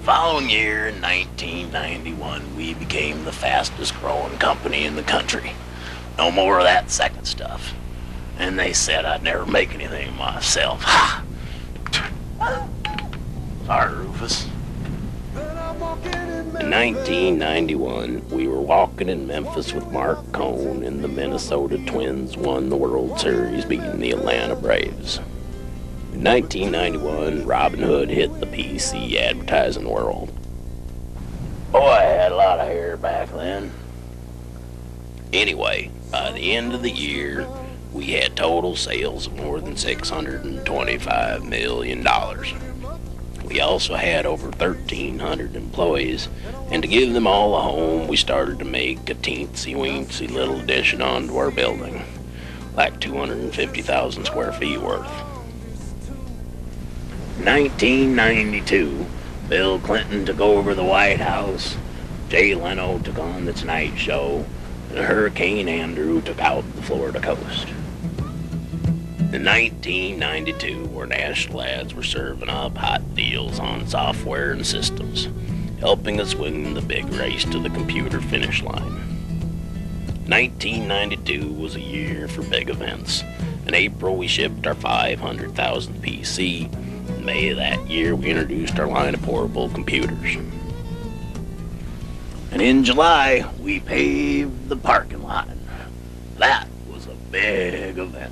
Following year, in 1991, we became the fastest growing company in the country. No more of that second stuff. And they said I'd never make anything myself. Ha! Sorry, Rufus. In 1991, we were walking in Memphis with Mark Cohn, and the Minnesota Twins won the World Series, beating the Atlanta Braves. In 1991, Robin Hood hit the PC advertising world. Boy, I had a lot of hair back then. Anyway, by the end of the year, we had total sales of more than $625 million. We also had over 1,300 employees, and to give them all a home, we started to make a teensy-weensy little addition onto our building, like 250,000 square feet worth. 1992, Bill Clinton took over the White House, Jay Leno took on the Tonight Show, and Hurricane Andrew took out the Florida coast. In 1992, where national ads were serving up hot deals on software and systems, helping us win the big race to the computer finish line. 1992 was a year for big events. In April, we shipped our 500,000th PC. In May of that year, we introduced our line of portable computers. And in July, we paved the parking lot. That was a big event.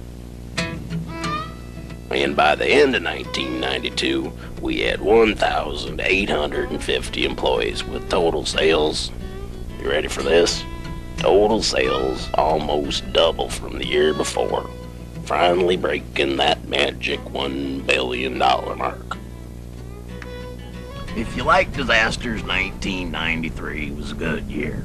And by the end of 1992, we had 1,850 employees with total sales. You ready for this? Total sales almost double from the year before, finally breaking that magic $1 billion mark. If you like disasters, 1993 was a good year.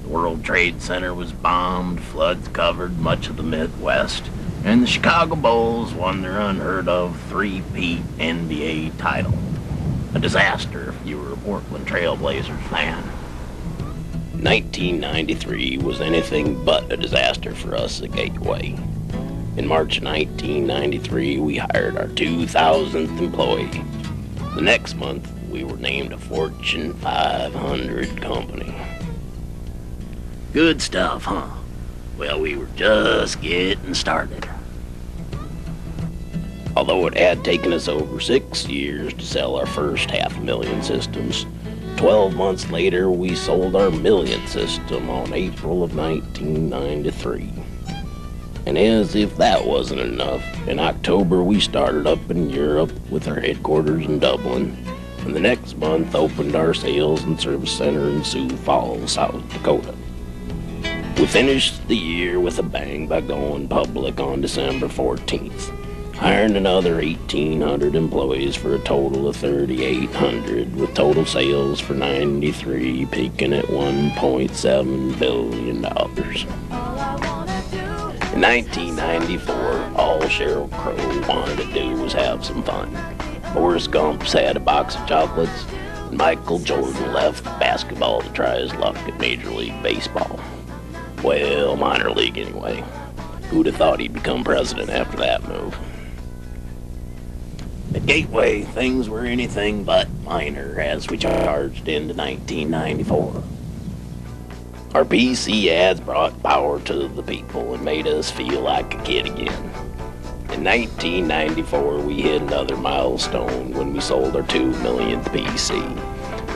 The World Trade Center was bombed, floods covered much of the Midwest, and the Chicago Bulls won their unheard-of three-peat NBA title. A disaster if you were a Portland Trail Blazers fan. 1993 was anything but a disaster for us at Gateway. In March 1993, we hired our 2,000th employee. The next month, we were named a Fortune 500 company. Good stuff, huh? Well, we were just getting started. Although it had taken us over 6 years to sell our first 500,000 systems, 12 months later we sold our millionth system on April of 1993. And as if that wasn't enough, in October we started up in Europe with our headquarters in Dublin, and the next month opened our sales and service center in Sioux Falls, South Dakota. We finished the year with a bang by going public on December 14th, hiring another 1,800 employees for a total of 3,800, with total sales for 93 peaking at $1.7 billion. In 1994, all Sheryl Crow wanted to do was have some fun. Forrest Gump's had a box of chocolates, and Michael Jordan left basketball to try his luck at Major League Baseball. Well, minor league anyway. Who'd have thought he'd become president after that move? At Gateway, things were anything but minor as we charged into 1994. Our PC ads brought power to the people and made us feel like a kid again. In 1994, we hit another milestone when we sold our 2 millionth PC.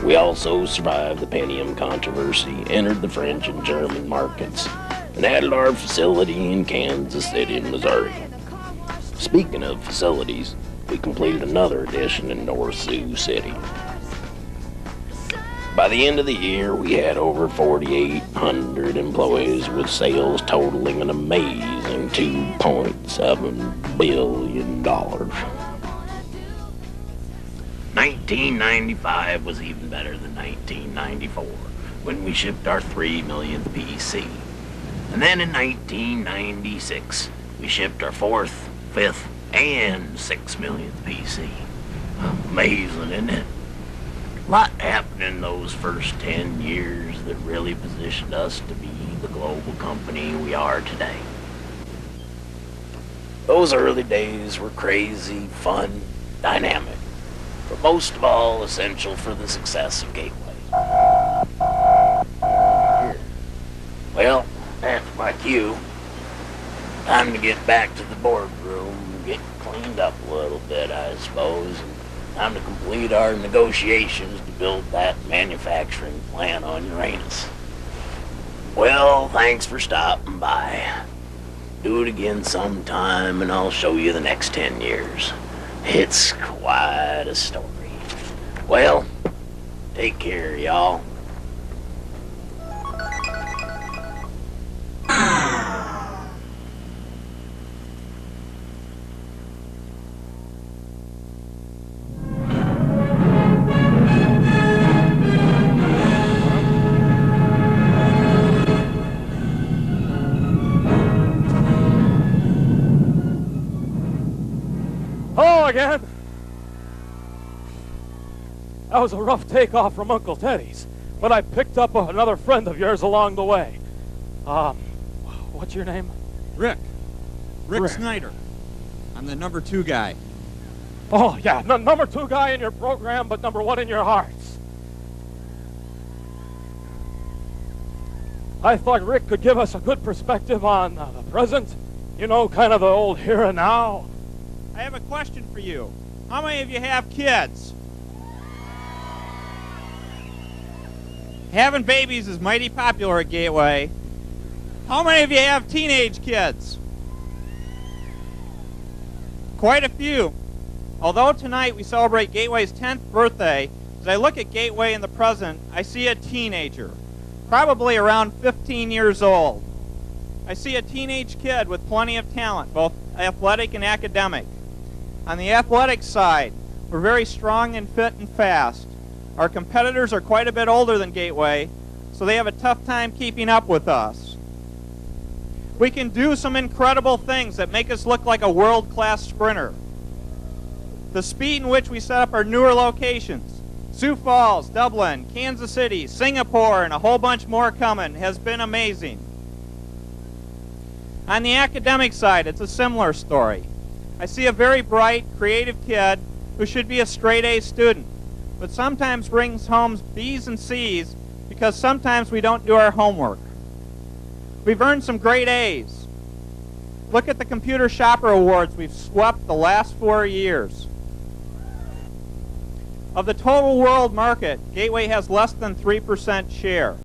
We also survived the Pentium controversy, entered the French and German markets, and added our facility in Kansas City, Missouri. Speaking of facilities, we completed another addition in North Sioux City. By the end of the year, we had over 4,800 employees with sales totaling an amazing $2.7 billion. 1995 was even better than 1994, when we shipped our 3 millionth PC. And then in 1996, we shipped our 4th, 5th, and 6 millionth PC. Amazing, isn't it? A lot happened in those first 10 years that really positioned us to be the global company we are today. Those early days were crazy, fun, dynamic. but most of all essential for the success of Gateway. Well, after my cue, time to get back to the boardroom and get cleaned up a little bit, I suppose. And time to complete our negotiations to build that manufacturing plant on Uranus. Well, thanks for stopping by. Do it again sometime and I'll show you the next 10 years. It's quite a story. Well, take care, y'all. Hello again. That was a rough takeoff from Uncle Teddy's, but I picked up another friend of yours along the way. What's your name? Rick Rick. Snyder. I'm the number 2 guy. Oh, yeah, number 2 guy in your program, but number 1 in your hearts. I thought Rick could give us a good perspective on the present. You know, kind of the old here and now. I have a question for you. How many of you have kids? Having babies is mighty popular at Gateway. How many of you have teenage kids? Quite a few. Although tonight we celebrate Gateway's 10th birthday, as I look at Gateway in the present, I see a teenager, probably around 15 years old. I see a teenage kid with plenty of talent, both athletic and academic. On the athletic side, we're very strong and fit and fast. Our competitors are quite a bit older than Gateway, so they have a tough time keeping up with us. We can do some incredible things that make us look like a world-class sprinter. The speed in which we set up our newer locations, Sioux Falls, Dublin, Kansas City, Singapore, and a whole bunch more coming, has been amazing. On the academic side, it's a similar story. I see a very bright, creative kid who should be a straight A student, but sometimes brings home B's and C's because sometimes we don't do our homework. We've earned some great A's. Look at the Computer Shopper Awards we've swept the last 4 years. Of the total world market, Gateway has less than 3% share.